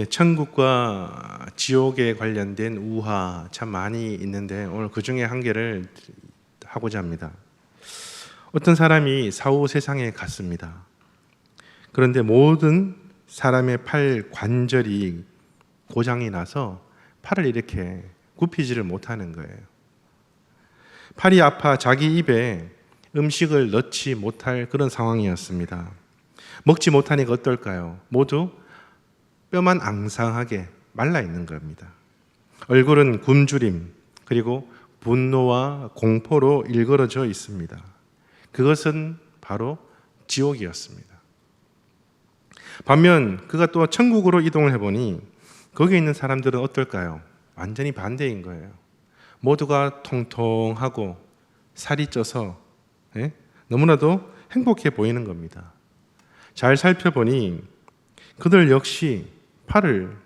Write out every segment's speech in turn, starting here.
천국과 지옥에 관련된 우화 참 많이 있는데 오늘 그 중에 한 개를 하고자 합니다. 어떤 사람이 사후 세상에 갔습니다. 그런데 모든 사람의 팔 관절이 고장이 나서 팔을 이렇게 굽히지를 못하는 거예요. 팔이 아파 자기 입에 음식을 넣지 못할 그런 상황이었습니다. 먹지 못하니까 어떨까요? 모두 뼈만 앙상하게 말라 있는 겁니다. 얼굴은 굶주림 그리고 분노와 공포로 일그러져 있습니다. 그것은 바로 지옥이었습니다. 반면 그가 또 천국으로 이동을 해보니 거기에 있는 사람들은 어떨까요? 완전히 반대인 거예요. 모두가 통통하고 살이 쪄서 너무나도 행복해 보이는 겁니다. 잘 살펴보니 그들 역시 팔을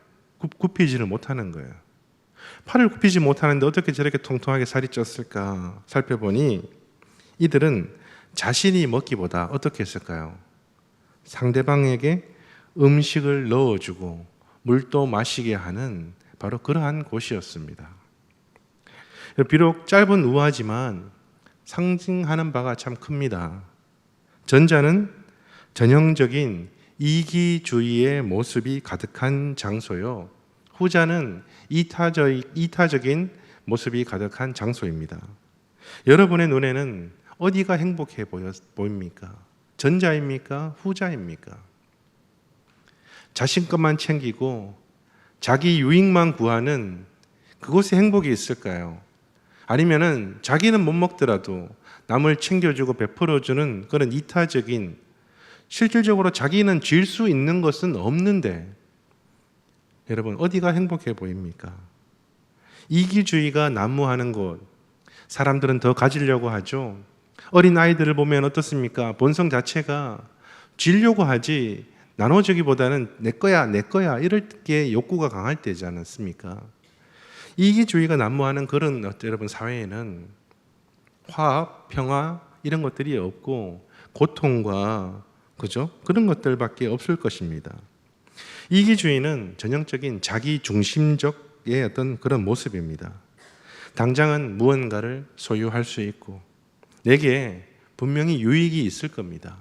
굽히지를 못하는 거예요. 팔을 굽히지 못하는데 어떻게 저렇게 통통하게 살이 쪘을까 살펴보니 이들은 자신이 먹기보다 어떻게 했을까요? 상대방에게 음식을 넣어주고 물도 마시게 하는 바로 그러한 곳이었습니다. 비록 짧은 우화지만 상징하는 바가 참 큽니다. 전자는 전형적인 이기주의의 모습이 가득한 장소요. 후자는 이타적인 모습이 가득한 장소입니다. 여러분의 눈에는 어디가 행복해 보입니까? 전자입니까? 후자입니까? 자신 것만 챙기고 자기 유익만 구하는 그곳에 행복이 있을까요? 아니면은 자기는 못 먹더라도 남을 챙겨주고 베풀어주는 그런 이타적인, 실질적으로 자기는 질 수 있는 것은 없는데 여러분 어디가 행복해 보입니까? 이기주의가 난무하는 곳, 사람들은 더 가지려고 하죠. 어린 아이들을 보면 어떻습니까? 본성 자체가 지려고 하지 나눠주기보다는 내 거야 이럴 게 욕구가 강할 때지 않습니까? 이기주의가 난무하는 그런 여러분 사회에는 화합, 평화 이런 것들이 없고 고통과 그죠? 그런 것들밖에 없을 것입니다. 이기주의는 전형적인 자기 중심적의 어떤 그런 모습입니다. 당장은 무언가를 소유할 수 있고 내게 분명히 유익이 있을 겁니다.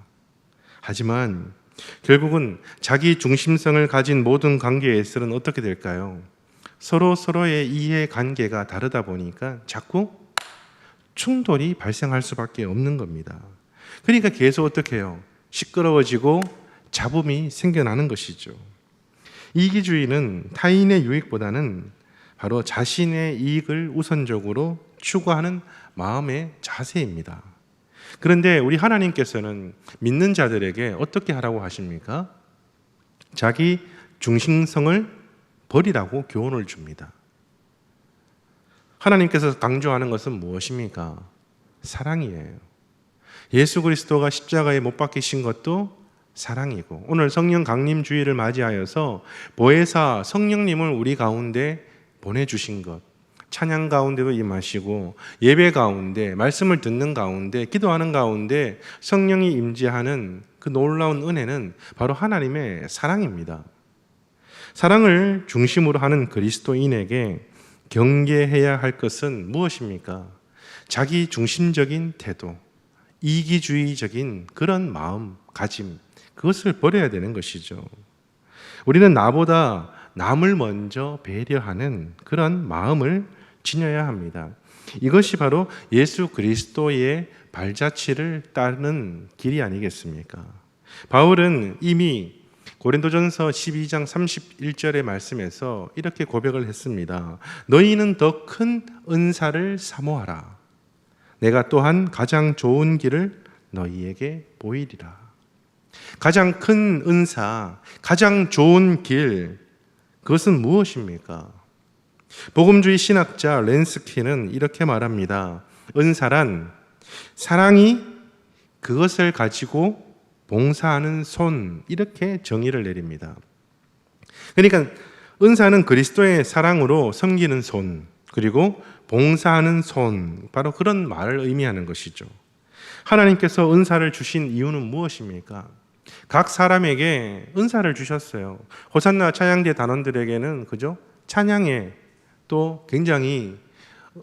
하지만 결국은 자기 중심성을 가진 모든 관계에서는 어떻게 될까요? 서로의 이해관계가 다르다 보니까 자꾸 충돌이 발생할 수밖에 없는 겁니다. 그러니까 계속 어떻게 해요? 시끄러워지고 잡음이 생겨나는 것이죠. 이기주의는 타인의 유익보다는 바로 자신의 이익을 우선적으로 추구하는 마음의 자세입니다. 그런데 우리 하나님께서는 믿는 자들에게 어떻게 하라고 하십니까? 자기 중심성을 버리라고 교훈을 줍니다. 하나님께서 강조하는 것은 무엇입니까? 사랑이에요. 예수 그리스도가 십자가에 못 박히신 것도 사랑이고, 오늘 성령 강림 주일을 맞이하여서 보혜사 성령님을 우리 가운데 보내주신 것, 찬양 가운데도 임하시고 예배 가운데 말씀을 듣는 가운데 기도하는 가운데 성령이 임재하는 그 놀라운 은혜는 바로 하나님의 사랑입니다. 사랑을 중심으로 하는 그리스도인에게 경계해야 할 것은 무엇입니까? 자기 중심적인 태도, 이기주의적인 그런 마음가짐, 그것을 버려야 되는 것이죠. 우리는 나보다 남을 먼저 배려하는 그런 마음을 지녀야 합니다. 이것이 바로 예수 그리스도의 발자취를 따르는 길이 아니겠습니까? 바울은 이미 고린도전서 12장 31절의 말씀에서 이렇게 고백을 했습니다. 너희는 더 큰 은사를 사모하라. 내가 또한 가장 좋은 길을 너희에게 보이리라. 가장 큰 은사, 가장 좋은 길, 그것은 무엇입니까? 복음주의 신학자 렌스키는 이렇게 말합니다. 은사란 사랑이 그것을 가지고 봉사하는 손, 이렇게 정의를 내립니다. 그러니까 은사는 그리스도의 사랑으로 섬기는 손, 그리고 봉사하는 손, 바로 그런 말을 의미하는 것이죠. 하나님께서 은사를 주신 이유는 무엇입니까? 각 사람에게 은사를 주셨어요. 호산나 찬양대 단원들에게는 그죠? 찬양에 또 굉장히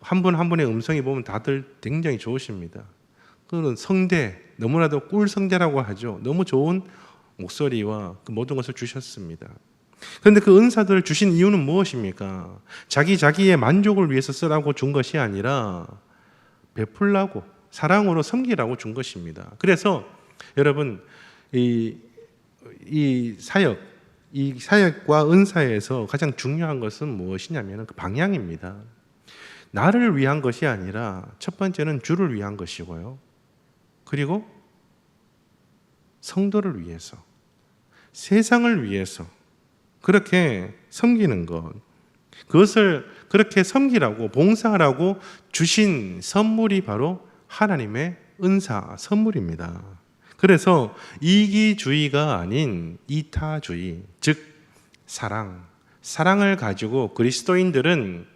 한 분 한 분의 음성이 보면 다들 굉장히 좋으십니다. 그런 성대, 너무나도 꿀 성대라고 하죠. 너무 좋은 목소리와 그 모든 것을 주셨습니다. 그런데 그 은사들을 주신 이유는 무엇입니까? 자기의 만족을 위해서 쓰라고 준 것이 아니라 베풀라고, 사랑으로 섬기라고 준 것입니다. 그래서 여러분, 이 사역과 은사에서 가장 중요한 것은 무엇이냐면 그 방향입니다. 나를 위한 것이 아니라 첫 번째는 주를 위한 것이고요. 그리고 성도를 위해서, 세상을 위해서 그렇게 섬기는 것, 그것을 그렇게 섬기라고 봉사하라고 주신 선물이 바로 하나님의 은사, 선물입니다. 그래서 이기주의가 아닌 이타주의, 즉 사랑을 가지고 그리스도인들은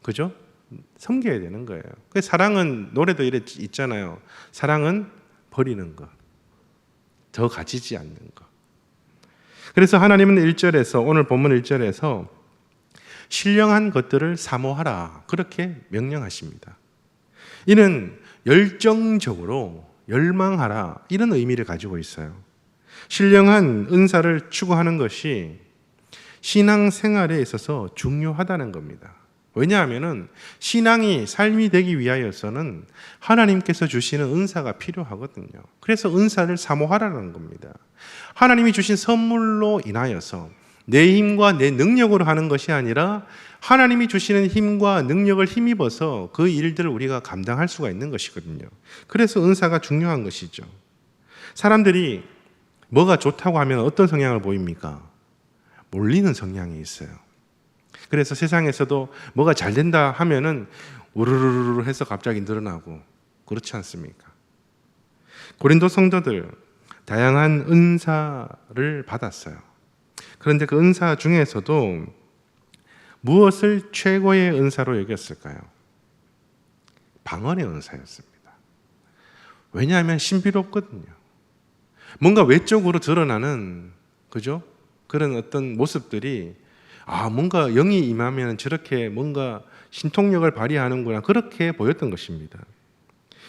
그죠? 섬겨야 되는 거예요. 그 사랑은 노래도 이래 있잖아요. 사랑은 버리는 것, 더 가지지 않는 것. 그래서 하나님은 1절에서 오늘 본문 1절에서 신령한 것들을 사모하라 그렇게 명령하십니다. 이는 열정적으로 열망하라 이런 의미를 가지고 있어요. 신령한 은사를 추구하는 것이 신앙생활에 있어서 중요하다는 겁니다. 왜냐하면 신앙이 삶이 되기 위하여서는 하나님께서 주시는 은사가 필요하거든요. 그래서 은사를 사모하라는 겁니다. 하나님이 주신 선물로 인하여서 내 힘과 내 능력으로 하는 것이 아니라 하나님이 주시는 힘과 능력을 힘입어서 그 일들을 우리가 감당할 수가 있는 것이거든요. 그래서 은사가 중요한 것이죠. 사람들이 뭐가 좋다고 하면 어떤 성향을 보입니까? 몰리는 성향이 있어요. 그래서 세상에서도 뭐가 잘 된다 하면은 우르르르 해서 갑자기 늘어나고 그렇지 않습니까? 고린도 성도들 다양한 은사를 받았어요. 그런데 그 은사 중에서도 무엇을 최고의 은사로 여겼을까요? 방언의 은사였습니다. 왜냐하면 신비롭거든요. 뭔가 외적으로 드러나는 그죠? 그런 어떤 모습들이 뭔가 영이 임하면 저렇게 뭔가 신통력을 발휘하는구나 그렇게 보였던 것입니다.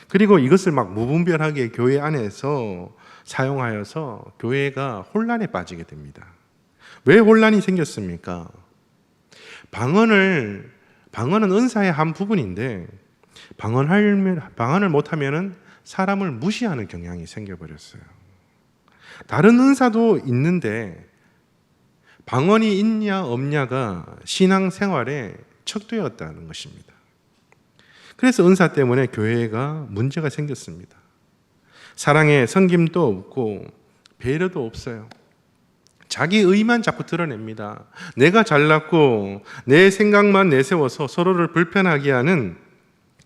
그리고 이것을 막 무분별하게 교회 안에서 사용하여서 교회가 혼란에 빠지게 됩니다. 왜 혼란이 생겼습니까? 방언은 은사의 한 부분인데 방언을 못하면 사람을 무시하는 경향이 생겨버렸어요. 다른 은사도 있는데 방언이 있냐 없냐가 신앙생활에 척도였다는 것입니다. 그래서 은사 때문에 교회가 문제가 생겼습니다. 사랑에 섬김도 없고 배려도 없어요. 자기 의만 자꾸 드러냅니다. 내가 잘났고 내 생각만 내세워서 서로를 불편하게 하는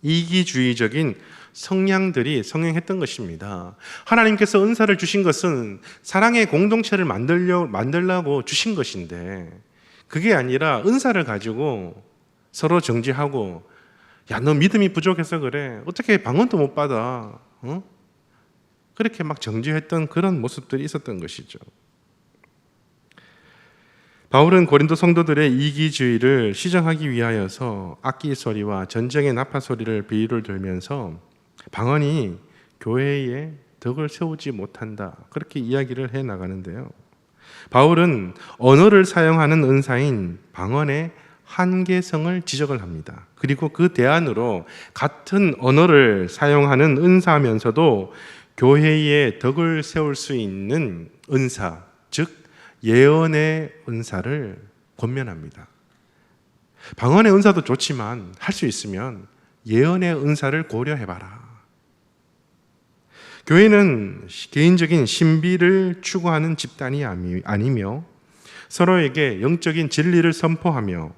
이기주의적인 성향들이 성행했던 것입니다. 하나님께서 은사를 주신 것은 사랑의 공동체를 만들려고 주신 것인데 그게 아니라 은사를 가지고 서로 정죄하고 야, 너 믿음이 부족해서 그래. 어떻게 방언도 못 받아. 그렇게 막 정죄했던 그런 모습들이 있었던 것이죠. 바울은 고린도 성도들의 이기주의를 시정하기 위하여서 악기 소리와 전쟁의 나팔 소리를 비유를 들면서 방언이 교회에 덕을 세우지 못한다 그렇게 이야기를 해 나가는데요. 바울은 언어를 사용하는 은사인 방언의 한계성을 지적을 합니다. 그리고 그 대안으로 같은 언어를 사용하는 은사면서도 교회에 덕을 세울 수 있는 은사, 즉 예언의 은사를 권면합니다. 방언의 은사도 좋지만 할 수 있으면 예언의 은사를 고려해봐라. 교회는 개인적인 신비를 추구하는 집단이 아니며 서로에게 영적인 진리를 선포하며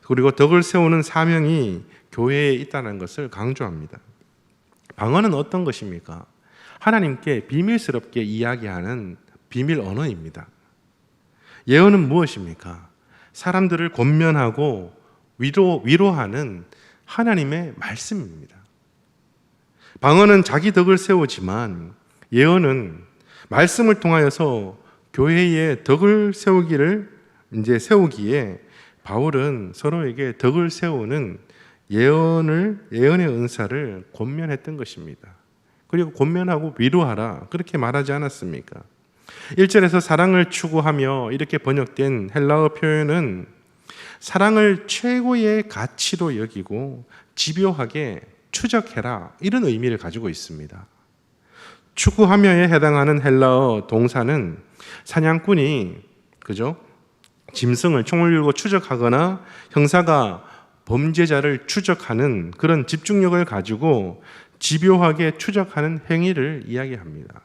그리고 덕을 세우는 사명이 교회에 있다는 것을 강조합니다. 방언은 어떤 것입니까? 하나님께 비밀스럽게 이야기하는 비밀 언어입니다. 예언은 무엇입니까? 사람들을 권면하고 위로하는 하나님의 말씀입니다. 방언은 자기 덕을 세우지만 예언은 말씀을 통하여서 교회의 덕을 세우기에 바울은 서로에게 덕을 세우는 예언의 은사를 권면했던 것입니다. 그리고 권면하고 위로하라 그렇게 말하지 않았습니까? 1절에서 사랑을 추구하며 이렇게 번역된 헬라어 표현은 사랑을 최고의 가치로 여기고 집요하게 추적해라 이런 의미를 가지고 있습니다. 추구하며에 해당하는 헬라어 동사는 사냥꾼이 짐승을 총을 들고 추적하거나 형사가 범죄자를 추적하는 그런 집중력을 가지고 집요하게 추적하는 행위를 이야기합니다.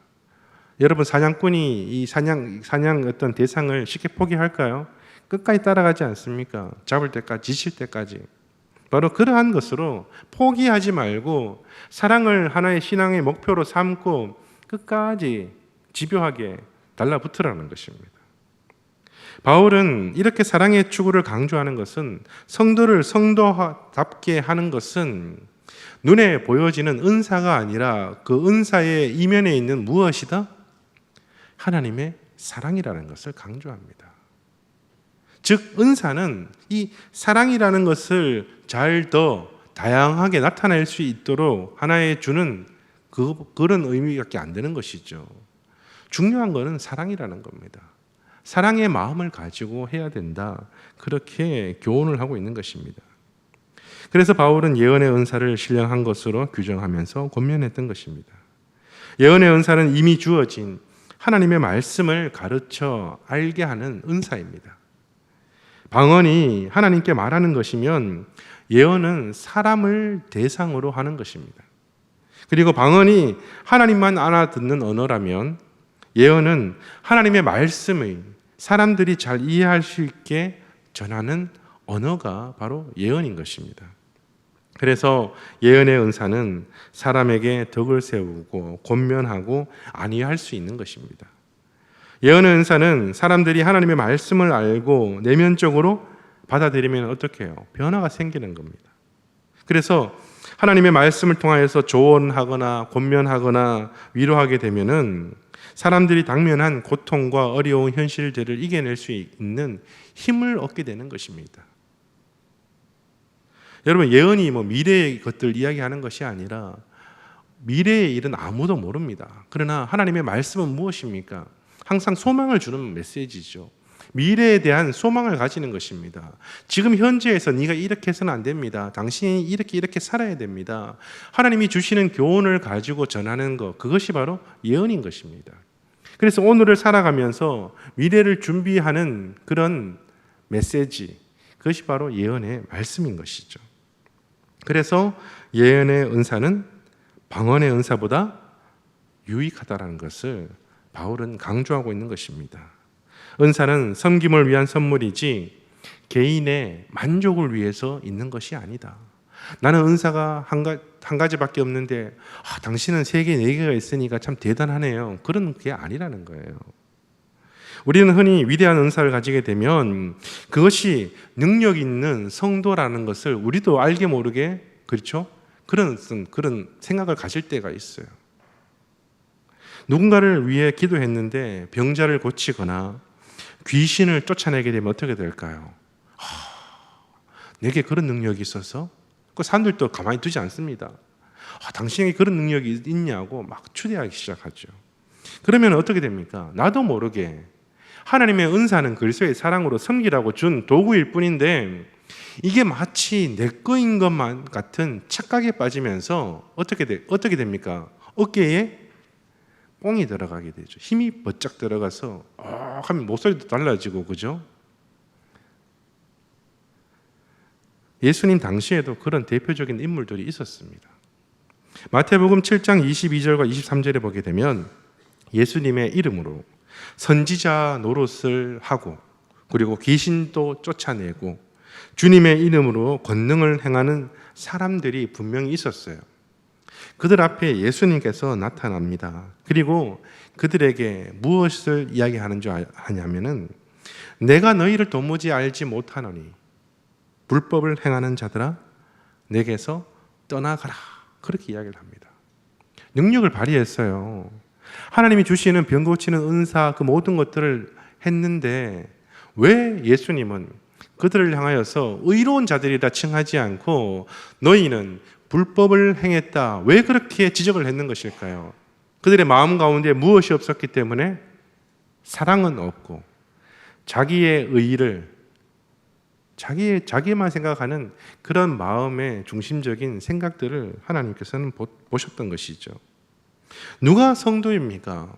여러분, 사냥꾼이 이 사냥 어떤 대상을 쉽게 포기할까요? 끝까지 따라가지 않습니까? 잡을 때까지, 지칠 때까지. 바로 그러한 것으로 포기하지 말고 사랑을 하나의 신앙의 목표로 삼고 끝까지 집요하게 달라붙으라는 것입니다. 바울은 이렇게 사랑의 추구를 강조하는 것은 성도를 성도답게 하는 것은 눈에 보여지는 은사가 아니라 그 은사의 이면에 있는 무엇이다? 하나님의 사랑이라는 것을 강조합니다. 즉 은사는 이 사랑이라는 것을 잘 더 다양하게 나타낼 수 있도록 하나의 주는 그런 의미밖에 안 되는 것이죠. 중요한 것은 사랑이라는 겁니다. 사랑의 마음을 가지고 해야 된다. 그렇게 교훈을 하고 있는 것입니다. 그래서 바울은 예언의 은사를 신령한 것으로 규정하면서 권면했던 것입니다. 예언의 은사는 이미 주어진 하나님의 말씀을 가르쳐 알게 하는 은사입니다. 방언이 하나님께 말하는 것이면 예언은 사람을 대상으로 하는 것입니다. 그리고 방언이 하나님만 알아듣는 언어라면 예언은 하나님의 말씀을 사람들이 잘 이해할 수 있게 전하는 언어가 바로 예언인 것입니다. 그래서 예언의 은사는 사람에게 덕을 세우고 권면하고 안위할 수 있는 것입니다. 예언의 은사는 사람들이 하나님의 말씀을 알고 내면적으로 받아들이면 어떻게 해요? 변화가 생기는 겁니다. 그래서 하나님의 말씀을 통하여서 조언하거나 권면하거나 위로하게 되면은 사람들이 당면한 고통과 어려운 현실들을 이겨낼 수 있는 힘을 얻게 되는 것입니다. 여러분, 예언이 미래의 것들 이야기하는 것이 아니라 미래의 일은 아무도 모릅니다. 그러나 하나님의 말씀은 무엇입니까? 항상 소망을 주는 메시지죠. 미래에 대한 소망을 가지는 것입니다. 지금 현재에서 네가 이렇게 해서는 안 됩니다. 당신이 이렇게 살아야 됩니다. 하나님이 주시는 교훈을 가지고 전하는 것, 그것이 바로 예언인 것입니다. 그래서 오늘을 살아가면서 미래를 준비하는 그런 메시지, 그것이 바로 예언의 말씀인 것이죠. 그래서 예언의 은사는 방언의 은사보다 유익하다는 것을 바울은 강조하고 있는 것입니다. 은사는 섬김을 위한 선물이지 개인의 만족을 위해서 있는 것이 아니다. 나는 은사가 한 가지밖에 없는데 당신은 3개, 4개가 있으니까 참 대단하네요. 그런 게 아니라는 거예요. 우리는 흔히 위대한 은사를 가지게 되면 그것이 능력 있는 성도라는 것을 우리도 알게 모르게 그런 생각을 가질 때가 있어요. 누군가를 위해 기도했는데 병자를 고치거나 귀신을 쫓아내게 되면 어떻게 될까요? 내게 그런 능력이 있어서? 그 사람들도 가만히 두지 않습니다. 당신에게 그런 능력이 있냐고 막 추대하기 시작하죠. 그러면 어떻게 됩니까? 나도 모르게 하나님의 은사는 그리스도의 사랑으로 섬기라고 준 도구일 뿐인데 이게 마치 내 거인 것만 같은 착각에 빠지면서 어떻게 됩니까? 어깨에 뽕이 들어가게 되죠. 힘이 버쩍 들어가서 하면 목소리도 달라지고, 그죠? 예수님 당시에도 그런 대표적인 인물들이 있었습니다. 마태복음 7장 22절과 23절에 보게 되면 예수님의 이름으로 선지자 노릇을 하고 그리고 귀신도 쫓아내고 주님의 이름으로 권능을 행하는 사람들이 분명히 있었어요. 그들 앞에 예수님께서 나타납니다. 그리고 그들에게 무엇을 이야기하는 줄 아냐면은 내가 너희를 도무지 알지 못하노니 불법을 행하는 자들아 내게서 떠나가라. 그렇게 이야기를 합니다. 능력을 발휘했어요. 하나님이 주시는 병 고치는 은사 그 모든 것들을 했는데 왜 예수님은 그들을 향하여서 의로운 자들이라 칭하지 않고 너희는 불법을 행했다, 왜 그렇게 지적을 했는 것일까요? 그들의 마음 가운데 무엇이 없었기 때문에? 사랑은 없고 자기의 의의를 자기만 생각하는 그런 마음의 중심적인 생각들을 하나님께서는 보셨던 것이죠. 누가 성도입니까?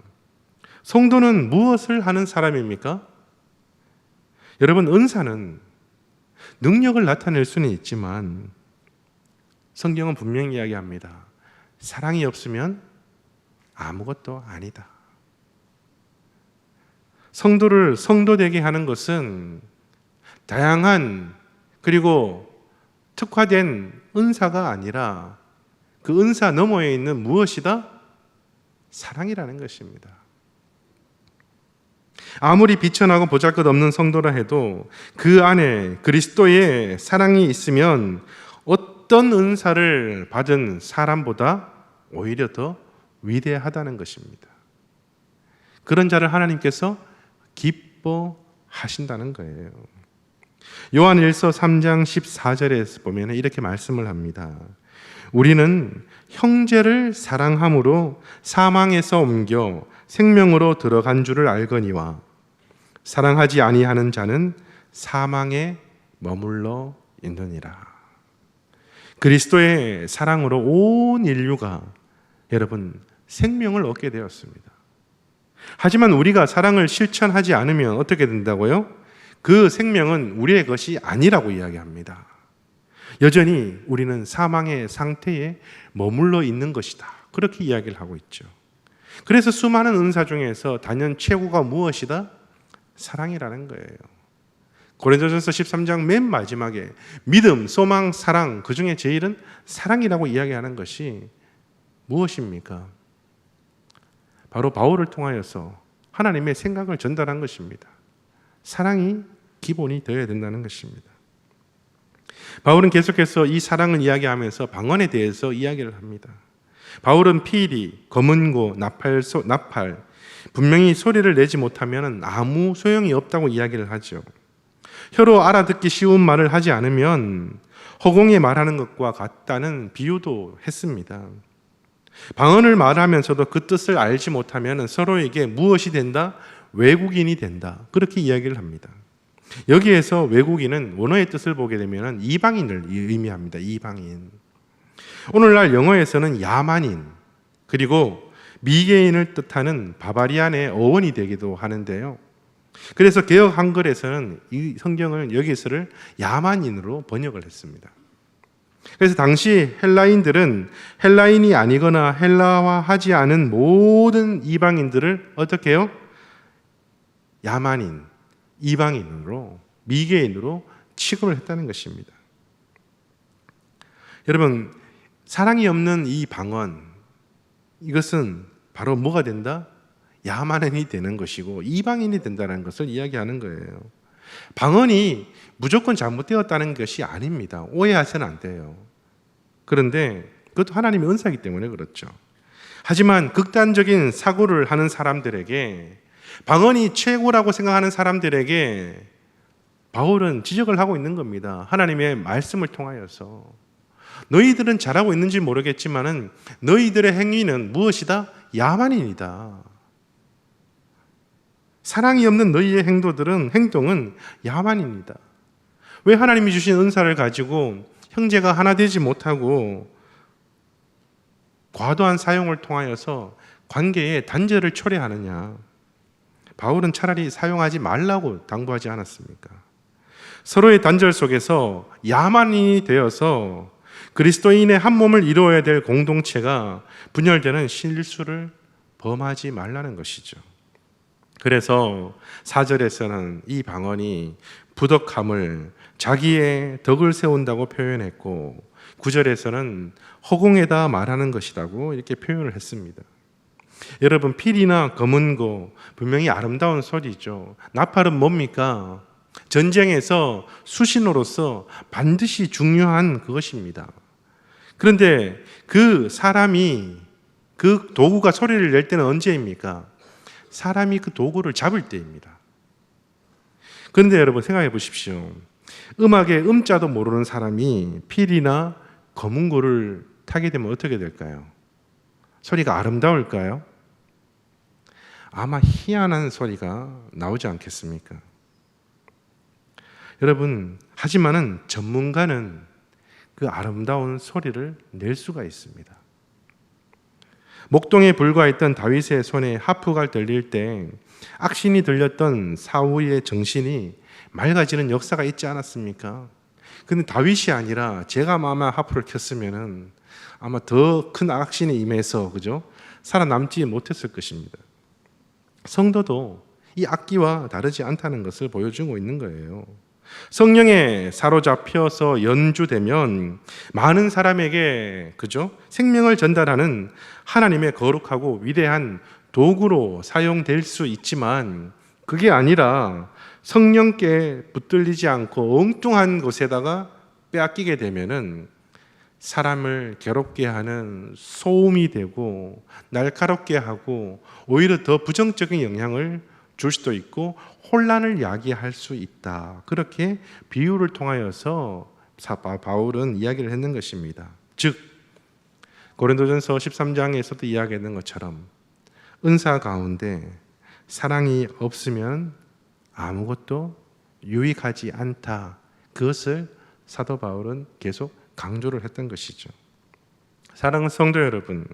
성도는 무엇을 하는 사람입니까? 여러분, 은사는 능력을 나타낼 수는 있지만 성경은 분명히 이야기합니다. 사랑이 없으면 아무것도 아니다. 성도를 성도되게 하는 것은 다양한 그리고 특화된 은사가 아니라 그 은사 너머에 있는 무엇이다? 사랑이라는 것입니다. 아무리 비천하고 보잘것없는 성도라 해도 그 안에 그리스도의 사랑이 있으면 어떤 은사를 받은 사람보다 오히려 더 위대하다는 것입니다. 그런 자를 하나님께서 기뻐하신다는 거예요. 요한일서 3장 14절에 보면 이렇게 말씀을 합니다. 우리는 형제를 사랑함으로 사망에서 옮겨 생명으로 들어간 줄을 알거니와 사랑하지 아니하는 자는 사망에 머물러 있느니라. 그리스도의 사랑으로 온 인류가 여러분 생명을 얻게 되었습니다. 하지만 우리가 사랑을 실천하지 않으면 어떻게 된다고요? 그 생명은 우리의 것이 아니라고 이야기합니다. 여전히 우리는 사망의 상태에 머물러 있는 것이다, 그렇게 이야기를 하고 있죠. 그래서 수많은 은사 중에서 단연 최고가 무엇이다? 사랑이라는 거예요. 고린도전서 13장 맨 마지막에 믿음, 소망, 사랑, 그 중에 제일은 사랑이라고 이야기하는 것이 무엇입니까? 바로 바울을 통하여서 하나님의 생각을 전달한 것입니다. 사랑이 기본이 되어야 된다는 것입니다. 바울은 계속해서 이 사랑을 이야기하면서 방언에 대해서 이야기를 합니다. 바울은 피리, 검은고, 나팔 분명히 소리를 내지 못하면 아무 소용이 없다고 이야기를 하죠. 혀로 알아듣기 쉬운 말을 하지 않으면 허공에 말하는 것과 같다는 비유도 했습니다. 방언을 말하면서도 그 뜻을 알지 못하면 서로에게 무엇이 된다? 외국인이 된다, 그렇게 이야기를 합니다. 여기에서 외국인은 원어의 뜻을 보게 되면 이방인을 의미합니다. 이방인. 오늘날 영어에서는 야만인 그리고 미개인을 뜻하는 바바리안의 어원이 되기도 하는데요. 그래서 개역 한글에서는 이 성경을 여기서를 야만인으로 번역을 했습니다. 그래서 당시 헬라인들은 헬라인이 아니거나 헬라화하지 않은 모든 이방인들을 어떻게 해요? 야만인, 이방인으로, 미개인으로 취급을 했다는 것입니다. 여러분, 사랑이 없는 이 방언, 이것은 바로 뭐가 된다? 야만인이 되는 것이고 이방인이 된다는 것을 이야기하는 거예요. 방언이 무조건 잘못되었다는 것이 아닙니다. 오해하셔는 안 돼요. 그런데 그것도 하나님의 은사이기 때문에 그렇죠. 하지만 극단적인 사고를 하는 사람들에게, 방언이 최고라고 생각하는 사람들에게 바울은 지적을 하고 있는 겁니다. 하나님의 말씀을 통하여서 너희들은 잘하고 있는지 모르겠지만은 너희들의 행위는 무엇이다? 야만인이다. 사랑이 없는 너희의 행동은 야만입니다. 왜 하나님이 주신 은사를 가지고 형제가 하나 되지 못하고 과도한 사용을 통하여서 관계에 단절을 초래하느냐? 바울은 차라리 사용하지 말라고 당부하지 않았습니까? 서로의 단절 속에서 야만인이 되어서 그리스도인의 한 몸을 이루어야 될 공동체가 분열되는 실수를 범하지 말라는 것이죠. 그래서 4절에서는 이 방언이 부덕함을 자기의 덕을 세운다고 표현했고 9절에서는 허공에다 말하는 것이라고 이렇게 표현을 했습니다. 여러분, 필이나 검은고 분명히 아름다운 소리죠. 나팔은 뭡니까? 전쟁에서 수신호로서 반드시 중요한 그것입니다. 그런데 그 사람이 그 도구가 소리를 낼 때는 언제입니까? 사람이 그 도구를 잡을 때입니다. 그런데 여러분 생각해 보십시오. 음악의 음자도 모르는 사람이 필이나 검은고를 타게 되면 어떻게 될까요? 소리가 아름다울까요? 아마 희한한 소리가 나오지 않겠습니까? 여러분, 하지만은 전문가는 그 아름다운 소리를 낼 수가 있습니다. 목동에 불과했던 다윗의 손에 하프가 들릴 때 악신이 들렸던 사울의 정신이 맑아지는 역사가 있지 않았습니까? 근데 다윗이 아니라 제가 아마 하프를 켰으면은 아마 더 큰 악신이 임해서 그죠? 살아남지 못했을 것입니다. 성도도 이 악기와 다르지 않다는 것을 보여주고 있는 거예요. 성령에 사로잡혀서 연주되면 많은 사람에게 그죠? 생명을 전달하는 하나님의 거룩하고 위대한 도구로 사용될 수 있지만 그게 아니라 성령께 붙들리지 않고 엉뚱한 곳에다가 빼앗기게 되면은 사람을 괴롭게 하는 소음이 되고 날카롭게 하고 오히려 더 부정적인 영향을 줄 수도 있고 혼란을 야기할 수 있다. 그렇게 비유를 통하여서 바울은 이야기를 했는 것입니다. 즉 고린도전서 13장에서도 이야기했는 것처럼 은사 가운데 사랑이 없으면 아무것도 유익하지 않다. 그것을 사도 바울은 계속 강조를 했던 것이죠. 사랑하는 성도 여러분,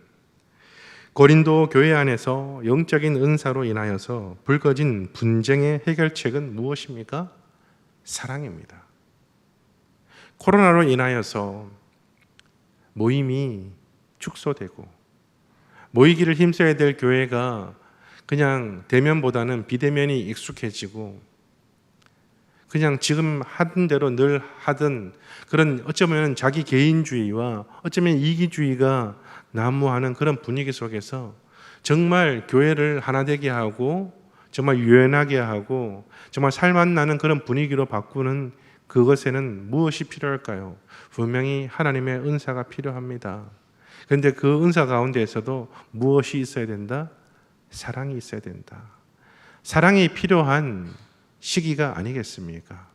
고린도 교회 안에서 영적인 은사로 인하여서 불거진 분쟁의 해결책은 무엇입니까? 사랑입니다. 코로나로 인하여서 모임이 축소되고 모이기를 힘써야 될 교회가 그냥 대면보다는 비대면이 익숙해지고 그냥 지금 하던 대로 늘 하던 그런 어쩌면 자기 개인주의와 어쩌면 이기주의가 난무하는 그런 분위기 속에서 정말 교회를 하나 되게 하고 정말 유연하게 하고 정말 살맛나는 그런 분위기로 바꾸는 그것에는 무엇이 필요할까요? 분명히 하나님의 은사가 필요합니다. 그런데 그 은사 가운데에서도 무엇이 있어야 된다? 사랑이 있어야 된다. 사랑이 필요한 시기가 아니겠습니까?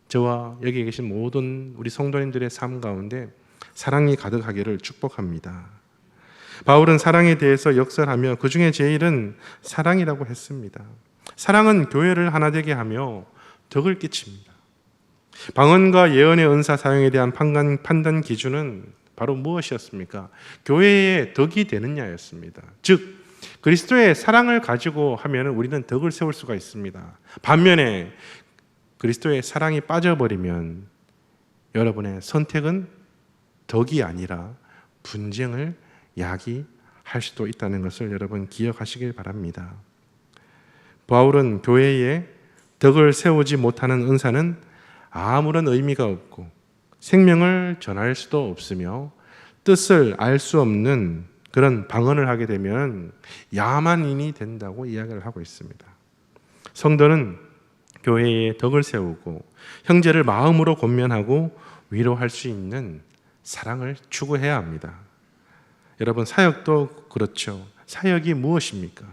저와 여기 계신 모든 우리 성도님들의 삶 가운데 사랑이 가득하기를 축복합니다. 바울은 사랑에 대해서 역설하며 그 중에 제일은 사랑이라고 했습니다. 사랑은 교회를 하나 되게 하며 덕을 끼칩니다. 방언과 예언의 은사 사용에 대한 판단 기준은 바로 무엇이었습니까? 교회의 덕이 되느냐였습니다. 즉 그리스도의 사랑을 가지고 하면 우리는 덕을 세울 수가 있습니다. 반면에 그리스도의 사랑이 빠져버리면 여러분의 선택은 덕이 아니라 분쟁을 야기할 수도 있다는 것을 여러분 기억하시길 바랍니다. 바울은 교회에 덕을 세우지 못하는 은사는 아무런 의미가 없고 생명을 전할 수도 없으며 뜻을 알 수 없는 그런 방언을 하게 되면 야만인이 된다고 이야기를 하고 있습니다. 성도는 교회에 덕을 세우고 형제를 마음으로 권면하고 위로할 수 있는 사랑을 추구해야 합니다. 여러분 사역도 그렇죠. 사역이 무엇입니까?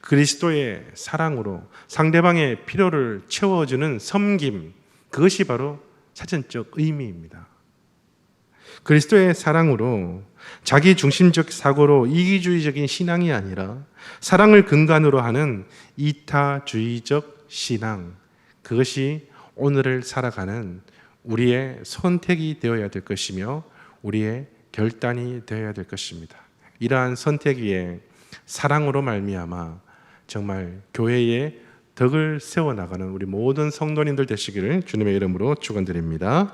그리스도의 사랑으로 상대방의 필요를 채워주는 섬김, 그것이 바로 사전적 의미입니다. 그리스도의 사랑으로 자기 중심적 사고로 이기주의적인 신앙이 아니라 사랑을 근간으로 하는 이타주의적 신앙, 그것이 오늘을 살아가는 우리의 선택이 되어야 될 것이며 우리의 결단이 되어야 될 것입니다. 이러한 선택 위에 사랑으로 말미암아 정말 교회의 덕을 세워나가는 우리 모든 성도님들 되시기를 주님의 이름으로 축원드립니다.